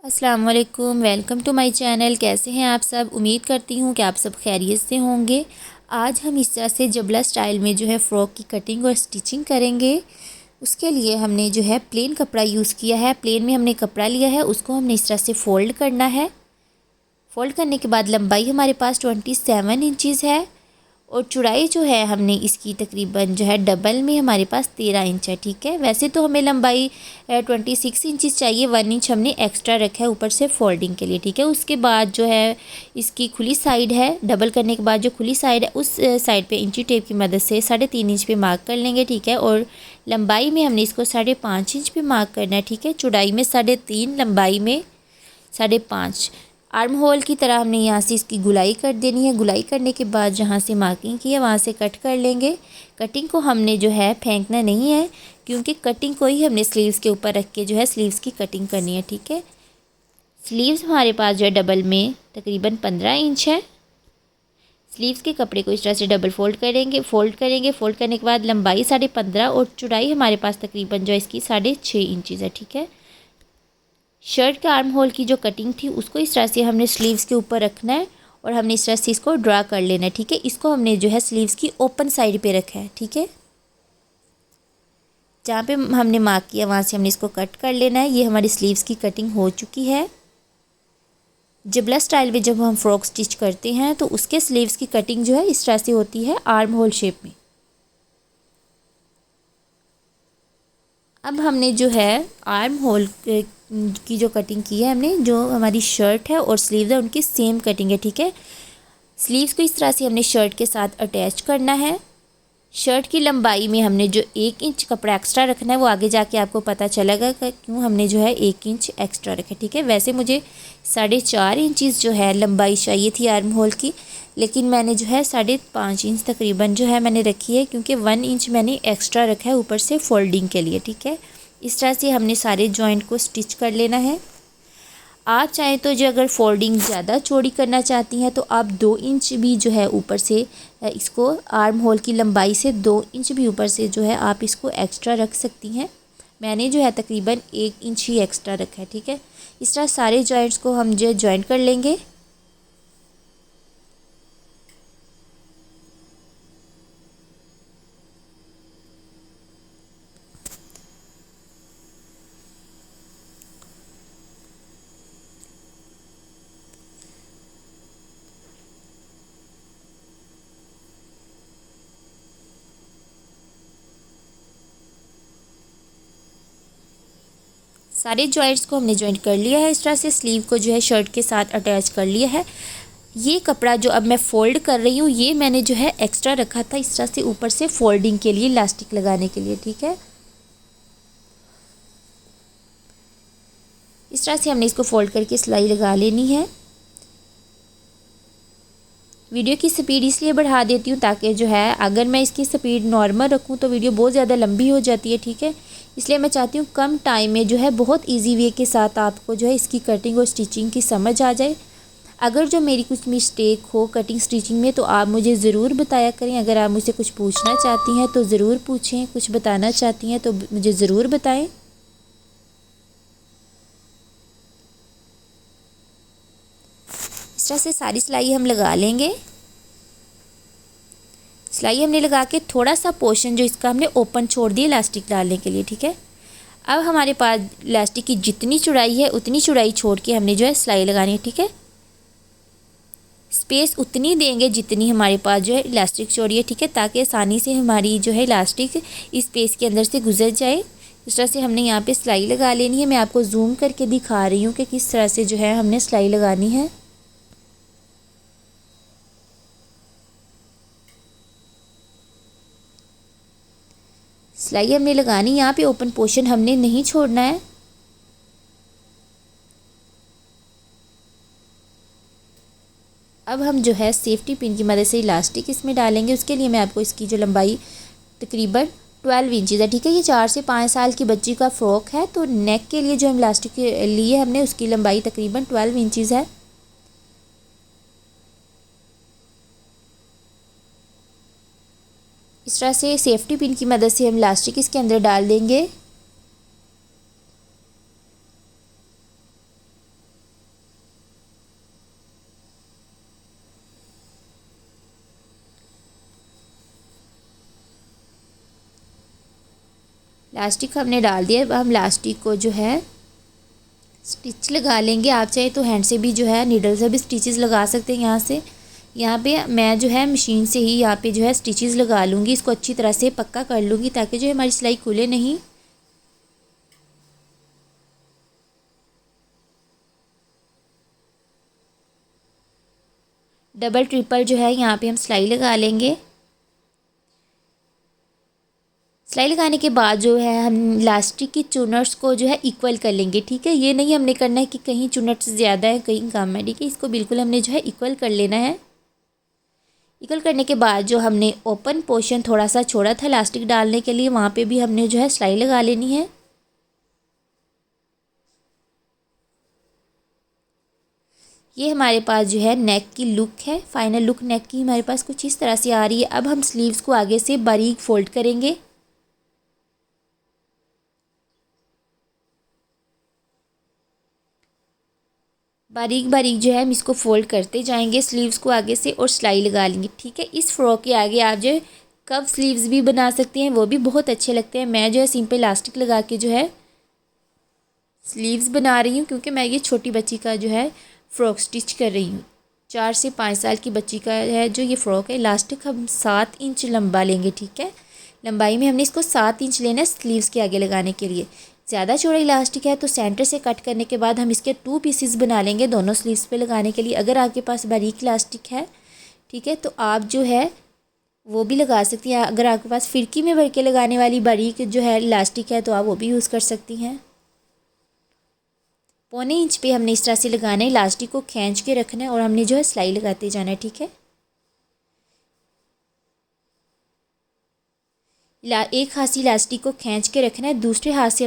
अस्सलाम वालेकुम, welcome to my channel. कैसे हैं आप सब? उम्मीद करती हूँ कि आप सब खैरियत से होंगे। आज हम इस तरह से जबला स्टाइल में जो है फ़्रॉक की कटिंग और स्टिचिंग करेंगे। उसके लिए हमने जो है प्लेन कपड़ा यूज़ किया है। प्लेन में हमने कपड़ा लिया है, उसको हमने इस तरह से फ़ोल्ड करना है। फ़ोल्ड करने के बाद लंबाई हमारे पास 27 इंचज़ है और चौड़ाई जो है हमने इसकी तकरीबन जो है डबल में हमारे पास 13 इंच है। ठीक है, वैसे तो हमें लंबाई 26 इंचज़ चाहिए, 1 इंच हमने एक्स्ट्रा रखा है ऊपर से फोल्डिंग के लिए। ठीक है, उसके बाद जो है इसकी खुली साइड है, डबल करने के बाद जो खुली साइड है उस साइड पे इंची टेप की मदद से 3.5 इंच पे मार्क कर लेंगे। ठीक है, और लंबाई में हमने इसको 5.5 इंच पे मार्क करना है। ठीक है, चौड़ाई में 3.5, लंबाई में 5.5। आर्म होल की तरह हमने यहाँ से इसकी गुलाई कर देनी है। गुलाई करने के बाद जहाँ से मार्किंग की है वहाँ से कट कर लेंगे। कटिंग को हमने जो है फेंकना नहीं है, क्योंकि कटिंग को ही हमने स्लीव्स के ऊपर रख के जो है स्लीव्स की कटिंग करनी है। ठीक है, स्लीव्स हमारे पास जो है डबल में तकरीबन 15 इंच है। स्लीव्स के कपड़े को इस तरह से डबल फोल्ड करेंगे। फोल्ड करने के बाद लंबाई 15.5 और चौड़ाई हमारे पास तकरीबन जो है इसकी 6.5 इंचज़ है। ठीक है, शर्ट के आर्म होल की जो कटिंग थी उसको इस तरह से हमने स्लीव्स के ऊपर रखना है और हमने इस तरह से इसको ड्रा कर लेना है। ठीक है, इसको हमने जो है स्लीव्स की ओपन साइड पे रखा है। ठीक है, जहाँ पे हमने मार्क किया वहाँ से हमने इसको कट कर लेना है। ये हमारी स्लीव्स की कटिंग हो चुकी है। जबला स्टाइल में जब हम फ्रॉक स्टिच करते हैं तो उसके स्लीव्स की कटिंग जो है इस तरह से होती है, आर्म होल शेप में। अब हमने जो है आर्म होल की जो कटिंग की है, हमने जो हमारी शर्ट है और स्लीव्स है उनकी सेम कटिंग है। ठीक है, स्लीव्स को इस तरह से हमने शर्ट के साथ अटैच करना है। शर्ट की लंबाई में हमने जो 1 इंच कपड़ा एक्स्ट्रा रखना है वो आगे जाके आपको पता चलेगा कि क्यों हमने जो है 1 इंच एक्स्ट्रा रखा। ठीक है, वैसे मुझे 4.5 इंचज़ जो है लंबाई चाहिए थी आर्म होल की, लेकिन मैंने जो है 5.5 इंच तकरीबन जो है मैंने रखी है, क्योंकि 1 इंच मैंने एक्स्ट्रा रखा है ऊपर से फोल्डिंग के लिए। ठीक है, इस तरह से हमने सारे जॉइंट को स्टिच कर लेना है। आप चाहें तो जो अगर फोल्डिंग ज़्यादा चौड़ी करना चाहती हैं तो आप 2 इंच भी जो है ऊपर से इसको आर्म होल की लंबाई से 2 इंच भी ऊपर से जो है आप इसको एक्स्ट्रा रख सकती हैं। मैंने जो है तकरीबन 1 इंच ही एक्स्ट्रा रखा है। ठीक है, इस तरह सारे जॉइंट्स को हम जो जॉइंट कर लेंगे। सारे जॉइंट्स को हमने जॉइंट कर लिया है। इस तरह से स्लीव को जो है शर्ट के साथ अटैच कर लिया है। ये कपड़ा जो अब मैं फ़ोल्ड कर रही हूँ ये मैंने जो है एक्स्ट्रा रखा था इस तरह से ऊपर से फोल्डिंग के लिए, इलास्टिक लगाने के लिए। ठीक है, इस तरह से हमने इसको फोल्ड करके सिलाई लगा लेनी है। वीडियो की स्पीड इसलिए बढ़ा देती हूँ ताकि जो है अगर मैं इसकी स्पीड नॉर्मल रखूँ तो वीडियो बहुत ज़्यादा लंबी हो जाती है। ठीक है, इसलिए मैं चाहती हूँ कम टाइम में जो है बहुत इजी वे के साथ आपको जो है इसकी कटिंग और स्टिचिंग की समझ आ जाए। अगर जो मेरी कुछ मिस्टेक हो कटिंग स्टिचिंग में तो आप मुझे ज़रूर बताया करें। अगर आप मुझसे कुछ पूछना चाहती हैं तो ज़रूर पूछें, कुछ बताना चाहती हैं तो मुझे ज़रूर बताएँ। इस तरह से सारी सिलाई हम लगा लेंगे। सिलाई हमने लगा के थोड़ा सा पोर्शन जो इसका हमने ओपन छोड़ दिया इलास्टिक डालने के लिए। ठीक है, अब हमारे पास इलास्टिक की जितनी चौड़ाई है उतनी चौड़ाई छोड़ के हमने जो है सिलाई लगानी है। ठीक है, स्पेस उतनी देंगे जितनी हमारे पास जो है इलास्टिक चौड़ी है। ठीक है, ताकि आसानी से हमारी जो है इलास्टिक इस स्पेस के अंदर से गुजर जाए। इस तरह से हमने यहाँ पे सिलाई लगा लेनी है। मैं आपको जूम करके दिखा रही हूँ कि किस तरह से जो है हमने सिलाई लगानी है। सिलाई हमने लगानी, यहाँ पे ओपन पोर्शन हमने नहीं छोड़ना है। अब हम जो है सेफ्टी पिन की मदद से इलास्टिक इसमें डालेंगे। उसके लिए मैं आपको इसकी जो लंबाई तकरीबन 12 इंचज़ है। ठीक है, ये 4 से 5 साल की बच्ची का फ्रॉक है तो नेक के लिए जो हम इलास्टिक लिए हमने उसकी लंबाई तकरीबन 12 इंचज़ है। इस तरह से सेफ्टी पिन की मदद से हम इलास्टिक इसके अंदर डाल देंगे। इलास्टिक हमने डाल दिया। अब हम इलास्टिक को जो है स्टिच लगा लेंगे। आप चाहे तो हैंड से भी जो है नीडल से भी स्टिचेस लगा सकते हैं। यहाँ पे मैं जो है मशीन से ही यहाँ पे जो है स्टिचेस लगा लूँगी। इसको अच्छी तरह से पक्का कर लूँगी ताकि जो है हमारी सिलाई खुले नहीं। डबल ट्रिपल जो है यहाँ पे हम सिलाई लगा लेंगे। सिलाई लगाने के बाद जो है हम इलास्टिक की चुनट्स को जो है इक्वल कर लेंगे। ठीक है, ये नहीं हमने करना है कि कहीं चुनट्स ज़्यादा है कहीं कम है। ठीक है, इसको बिल्कुल हमने जो है इक्वल कर लेना है। इक्वल करने के बाद जो हमने ओपन पोर्शन थोड़ा सा छोड़ा था इलास्टिक डालने के लिए, वहाँ पे भी हमने जो है सिलाई लगा लेनी है। ये हमारे पास जो है नेक की लुक है। फाइनल लुक नेक की हमारे पास कुछ इस तरह से आ रही है। अब हम स्लीव्स को आगे से बारीक फोल्ड करेंगे। बारीक बारीक जो है हम इसको फोल्ड करते जाएंगे स्लीव्स को आगे से और सिलाई लगा लेंगे। ठीक है, इस फ्रॉक के आगे आप जो है कप स्लीव्स भी बना सकते हैं, वो भी बहुत अच्छे लगते हैं। मैं जो है सिंपल इलास्टिक लगा के जो है स्लीव्स बना रही हूँ क्योंकि मैं ये छोटी बच्ची का जो है फ़्रॉक स्टिच कर रही हूँ। 4 से 5 साल की बच्ची का है जो ये फ़्रॉक है। इलास्टिक हम 7 इंच लंबा लेंगे। ठीक है, लंबाई में हमने इसको 7 इंच लेना है स्लीव्स के आगे लगाने के लिए। ज़्यादा चौड़ा इलास्टिक है तो सेंटर से कट करने के बाद हम इसके 2 पीसेस बना लेंगे दोनों स्लीव्स पे लगाने के लिए। अगर आपके पास बारीक इलास्टिक है, ठीक है, तो आप जो है वो भी लगा सकती हैं। अगर आपके पास फिरकी में भर के लगाने वाली बारीक जो है इलास्टिक है तो आप वो भी यूज़ कर सकती हैं। 1.25 इंच पे हमने इस तरह से लगाना है। इलास्टिक को खींच के रखना है और हमने जो है सिलाई लगाते जाना है। ठीक है, एक हाथ से इलास्टिक को खींच के रखना है, दूसरे हाथ से